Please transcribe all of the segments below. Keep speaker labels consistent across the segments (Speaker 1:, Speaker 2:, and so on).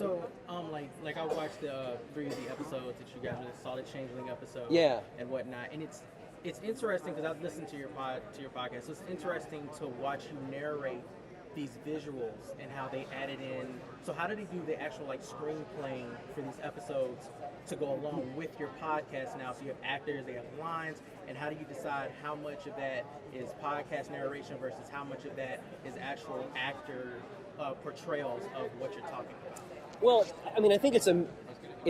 Speaker 1: Like I watched the 3 of the episodes that you guys saw, the Changeling episode,
Speaker 2: Yeah.
Speaker 1: and whatnot, and it's interesting because I've listened to your podcast. So it's interesting to watch you narrate these visuals and how they added in. So how did they do the actual like screenplaying for these episodes to go along with your podcast now? So you have actors, they have lines, and how do you decide how much of that is podcast narration versus how much of that is actual actor portrayals of what you're talking about?
Speaker 2: Well, I mean, I think it's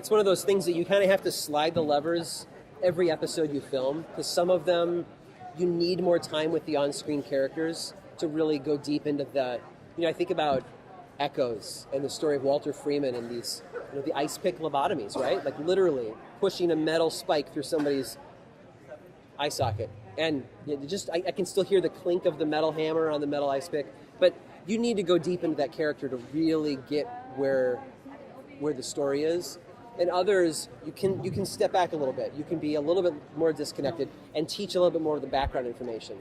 Speaker 2: one of those things that you kind of have to slide the levers every episode you film, because some of them you need more time with the on-screen characters to really go deep into the, I think about Echoes and the story of Walter Freeman and these, the ice pick lobotomies, right? Like literally pushing a metal spike through somebody's eye socket. And I can still hear the clink of the metal hammer on the metal ice pick, but you need to go deep into that character to really get where the story is. And others, you can step back a little bit. You can be a little bit more disconnected and teach a little bit more of the background information.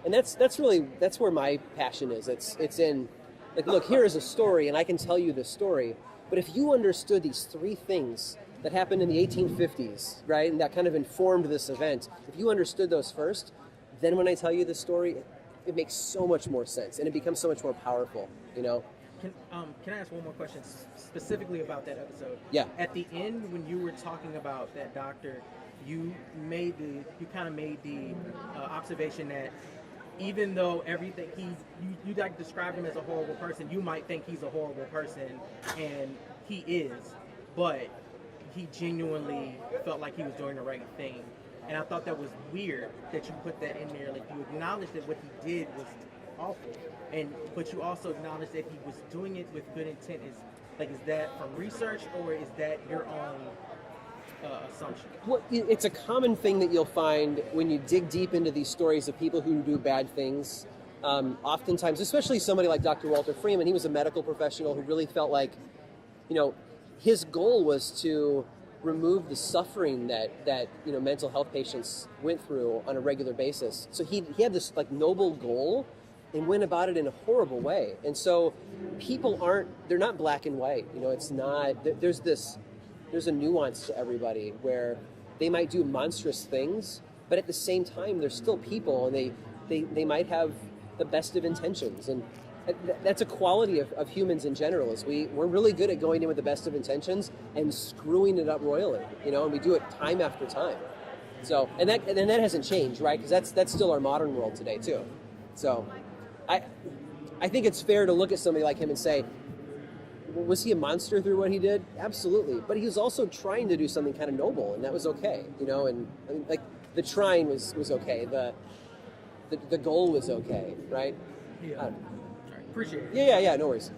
Speaker 2: And that's where my passion is. It's in, like, look, here is a story, and I can tell you this story. But if you understood these 3 things that happened in the 1850s, right, and that kind of informed this event, if you understood those first, then when I tell you the story, it makes so much more sense, and it becomes so much more powerful,
Speaker 1: Can I ask one more question specifically about that episode?
Speaker 2: Yeah.
Speaker 1: At the end, when you were talking about that doctor, you kind of made the observation that even though everything you like described him as a horrible person, you might think he's a horrible person, and he is, but he genuinely felt like he was doing the right thing. And I thought that was weird that you put that in there. Like, you acknowledged that what he did was awful, but you also acknowledged that he was doing it with good intent. Is that from research, or is that your own assumption?
Speaker 2: Well, it's a common thing that you'll find when you dig deep into these stories of people who do bad things. Oftentimes, especially somebody like Dr. Walter Freeman, he was a medical professional who really felt like, his goal was to remove the suffering that mental health patients went through on a regular basis. So he had this like noble goal and went about it in a horrible way. And so people they're not black and white. It's not, there's a nuance to everybody where they might do monstrous things, but at the same time, they're still people, and they might have the best of intentions. And that's a quality of humans in general, is we're really good at going in with the best of intentions and screwing it up royally, and we do it time after time. So, and that hasn't changed, right? Because that's still our modern world today too. So I think it's fair to look at somebody like him and say, was he a monster through what he did? Absolutely. But he was also trying to do something kind of noble, and that was okay, and I mean, like, the trying was okay. The goal was okay, right?
Speaker 1: Yeah. Appreciate it.
Speaker 2: Yeah, no worries.